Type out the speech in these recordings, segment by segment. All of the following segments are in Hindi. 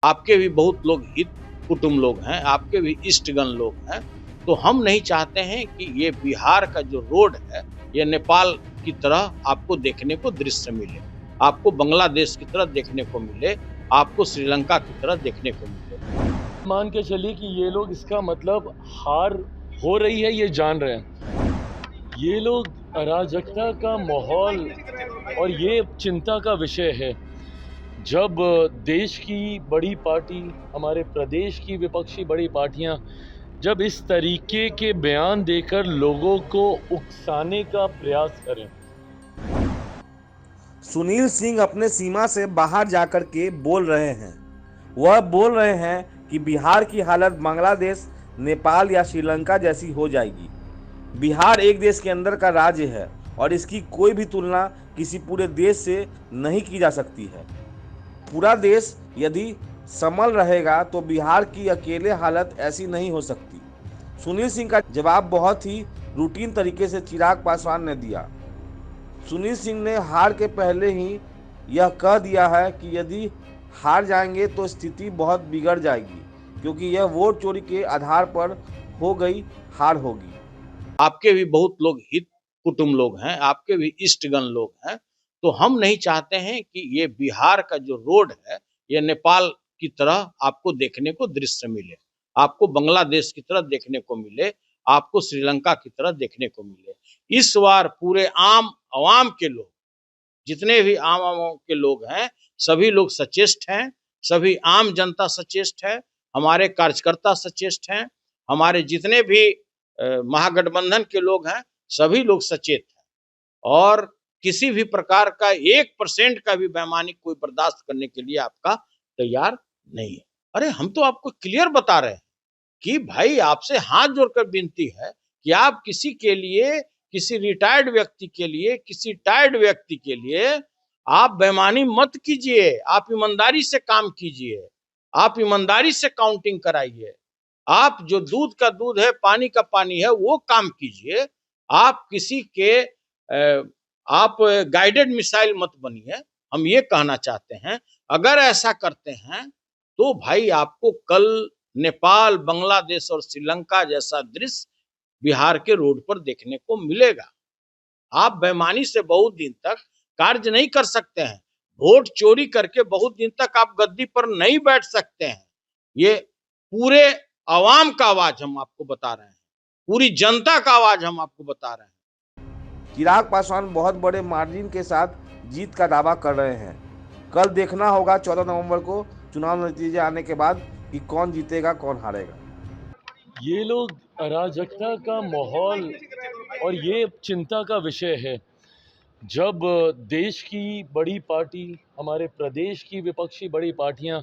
आपके भी बहुत लोग हित कुटुंब लोग हैं, आपके भी इष्टगण लोग हैं। तो हम नहीं चाहते हैं कि ये बिहार का जो रोड है, ये नेपाल की तरह आपको देखने को दृश्य मिले, आपको बांग्लादेश की तरह देखने को मिले, आपको श्रीलंका की तरह देखने को मिले। मान के चलिए कि ये लोग इसका मतलब हार हो रही है ये जान रहे हैं। ये लोग अराजकता का माहौल और ये चिंता का विषय है। जब देश की बड़ी पार्टी, हमारे प्रदेश की विपक्षी बड़ी पार्टियां जब इस तरीके के बयान देकर लोगों को उकसाने का प्रयास करें। सुनील सिंह अपने सीमा से बाहर जाकर के बोल रहे हैं। वह बोल रहे हैं कि बिहार की हालत बांग्लादेश, नेपाल या श्रीलंका जैसी हो जाएगी। बिहार एक देश के अंदर का राज्य है और इसकी कोई भी तुलना किसी पूरे देश से नहीं की जा सकती है। पूरा देश यदि संभल रहेगा तो बिहार की अकेले हालत ऐसी नहीं हो सकती। सुनील सिंह का जवाब बहुत ही रूटीन तरीके से चिराग पासवान ने दिया। सुनील सिंह ने हार के पहले ही यह कह दिया है कि यदि हार जाएंगे तो स्थिति बहुत बिगड़ जाएगी, क्योंकि यह वोट चोरी के आधार पर हो गई हार होगी। आपके भी बहुत लोग हित कुटुंब लोग हैं, आपके भी इष्टगण लोग हैं। तो हम नहीं चाहते हैं कि ये बिहार का जो रोड है, ये नेपाल की तरह आपको देखने को दृश्य मिले, आपको बांग्लादेश की तरह देखने को मिले, आपको श्रीलंका की तरह देखने को मिले। इस बार पूरे आम आवाम के लोग, जितने भी आम आवाम के लोग हैं, सभी लोग सचेष्ट हैं, सभी आम जनता सचेष्ट है, हमारे कार्यकर्ता सचेष्ट हैं, हमारे जितने भी महागठबंधन के लोग हैं, सभी लोग सचेत हैं और किसी भी प्रकार का 1% का भी बेईमानी कोई बर्दाश्त करने के लिए आपका तैयार नहीं है। अरे हम तो आपको क्लियर बता रहे हैं कि भाई आपसे हाथ जोड़कर विनती है कि आप किसी के लिए, किसी रिटायर्ड व्यक्ति के लिए, किसी टायर्ड व्यक्ति के लिए आप बेईमानी मत कीजिए, आप ईमानदारी से काम कीजिए, आप ईमानदारी से काउंटिंग कराइए, आप जो दूध का दूध है, पानी का पानी है, वो काम कीजिए। आप किसी के आप गाइडेड मिसाइल मत बनिए। हम ये कहना चाहते हैं, अगर ऐसा करते हैं तो भाई आपको कल नेपाल, बांग्लादेश और श्रीलंका जैसा दृश्य बिहार के रोड पर देखने को मिलेगा। आप बेईमानी से बहुत दिन तक कार्य नहीं कर सकते हैं, वोट चोरी करके बहुत दिन तक आप गद्दी पर नहीं बैठ सकते हैं। ये पूरे आवाम का आवाज हम आपको बता रहे हैं, पूरी जनता का आवाज हम आपको बता रहे हैं। चिराग पासवान बहुत बड़े मार्जिन के साथ जीत का दावा कर रहे हैं। कल देखना होगा 14 नवंबर को चुनाव नतीजे आने के बाद कि कौन जीतेगा कौन हारेगा। ये लोग अराजकता का माहौल और ये चिंता का विषय है। जब देश की बड़ी पार्टी, हमारे प्रदेश की विपक्षी बड़ी पार्टियां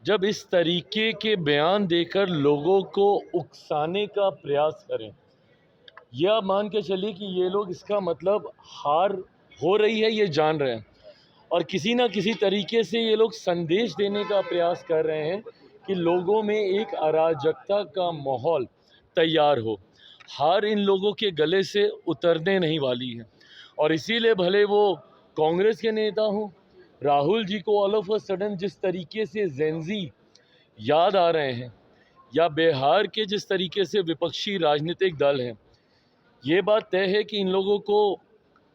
जब इस तरीके के बयान देकर लोगों को उकसाने का प्रयास करें, या मान के चलिए कि ये लोग इसका मतलब हार हो रही है ये जान रहे हैं और किसी ना किसी तरीके से ये लोग संदेश देने का प्रयास कर रहे हैं कि लोगों में एक अराजकता का माहौल तैयार हो। हार इन लोगों के गले से उतरने नहीं वाली है और इसीलिए भले वो कांग्रेस के नेता हों, राहुल जी को ऑल ऑफ अ सडन जिस तरीके से जेंजी याद आ रहे हैं, या बिहार के जिस तरीके से विपक्षी राजनीतिक दल हैं, ये बात तय है कि इन लोगों को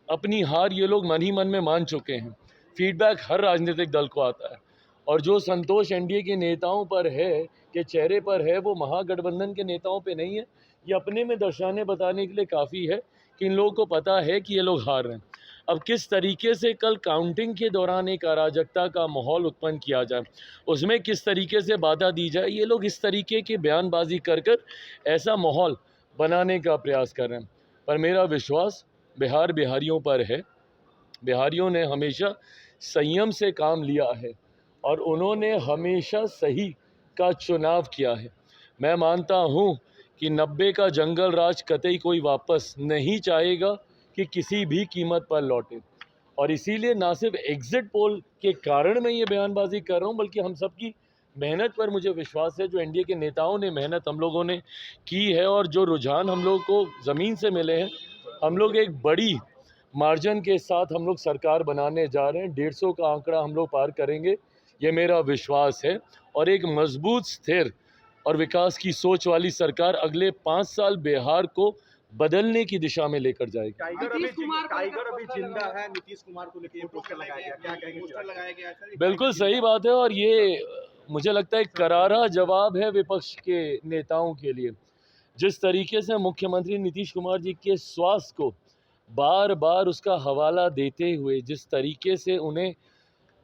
अपनी हार ये लोग मन ही मन में मान चुके हैं। फीडबैक हर राजनीतिक दल को आता है और जो संतोष एनडीए के नेताओं पर है, के चेहरे पर है, वो महागठबंधन के नेताओं पे नहीं है। ये अपने में दर्शाने बताने के लिए काफ़ी है कि इन लोगों को पता है कि ये लोग हार रहे हैं। अब किस तरीके से कल काउंटिंग के दौरान एक अराजकता का माहौल उत्पन्न किया जाए, उसमें किस तरीके से बाधा दी जाए, ये लोग इस तरीके की बयानबाजी कर ऐसा माहौल बनाने का प्रयास कर रहे हैं। पर मेरा विश्वास बिहारियों पर है। बिहारियों ने हमेशा संयम से काम लिया है और उन्होंने हमेशा सही का चुनाव किया है। मैं मानता हूँ कि 90 का जंगल राज कतई कोई वापस नहीं चाहेगा कि किसी भी कीमत पर लौटे, और इसीलिए ना सिर्फ एग्जिट पोल के कारण मैं ये बयानबाजी कर रहा हूँ, बल्कि हम सब की मेहनत पर मुझे विश्वास है। जो एनडीए के नेताओं ने मेहनत हम लोगों ने की है और जो रुझान हम लोग को ज़मीन से मिले हैं, हम लोग एक बड़ी मार्जिन के साथ हम लोग सरकार बनाने जा रहे हैं। 150 का आंकड़ा हम लोग पार करेंगे, ये मेरा विश्वास है। और एक मजबूत, स्थिर और विकास की सोच वाली सरकार अगले 5 साल बिहार को बदलने की दिशा में लेकर जाएगी। टाइगर अभी जिंदा है, नीतीश कुमार को लेकर पोस्टर लगाया गया, क्या कहेंगे? पोस्टर लगाया गया सर, बिल्कुल सही बात है, और ये मुझे लगता है करारा जवाब है विपक्ष के नेताओं के लिए। जिस तरीके से मुख्यमंत्री नीतीश कुमार जी के स्वास्थ्य को बार बार उसका हवाला देते हुए जिस तरीके से उन्हें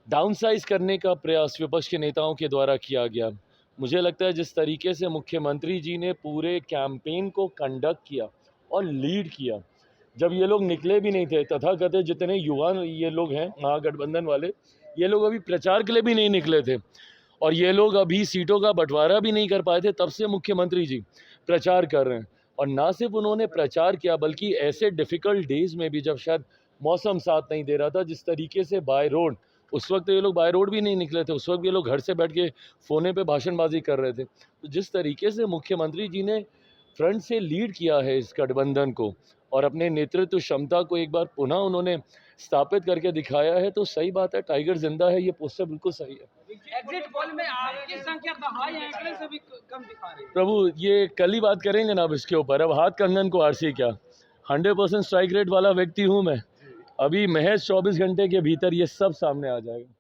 डाउनसाइज करने का प्रयास विपक्ष के नेताओं के द्वारा किया गया, मुझे लगता है जिस तरीके से मुख्यमंत्री जी ने पूरे कैंपेन को कंडक्ट किया और लीड किया, जब ये लोग निकले भी नहीं थे, तथाकथित जितने युवा ये लोग हैं महागठबंधन वाले, ये लोग अभी प्रचार के लिए भी नहीं निकले थे और ये लोग अभी सीटों का बंटवारा भी नहीं कर पाए थे, तब से मुख्यमंत्री जी प्रचार कर रहे हैं। और ना सिर्फ उन्होंने प्रचार किया, बल्कि ऐसे डिफ़िकल्ट डेज़ में भी जब शायद मौसम साथ नहीं दे रहा था, जिस तरीके से बाय रोड, उस वक्त ये लोग बाय रोड भी नहीं निकले थे, उस वक्त ये लोग घर से बैठ के फ़ोने पे भाषणबाजी कर रहे थे। तो जिस तरीके से मुख्यमंत्री जी ने फ्रंट से लीड किया है इस गठबंधन को और अपने नेतृत्व क्षमता को एक बार पुनः उन्होंने स्थापित करके दिखाया है, तो सही बात है, टाइगर जिंदा है, ये पोस्टर बिल्कुल सही है। एग्जिट पोल में आपकी संख्या दहाई आंकड़े से भी कम दिखा रही है। प्रभु, ये कल ही बात करेंगे ना अब इसके ऊपर। अब हाथ कंगन को आरसी क्या, 100% स्ट्राइक रेट वाला व्यक्ति हूँ मैं। अभी महज 24 घंटे के भीतर ये सब सामने आ जाएगा।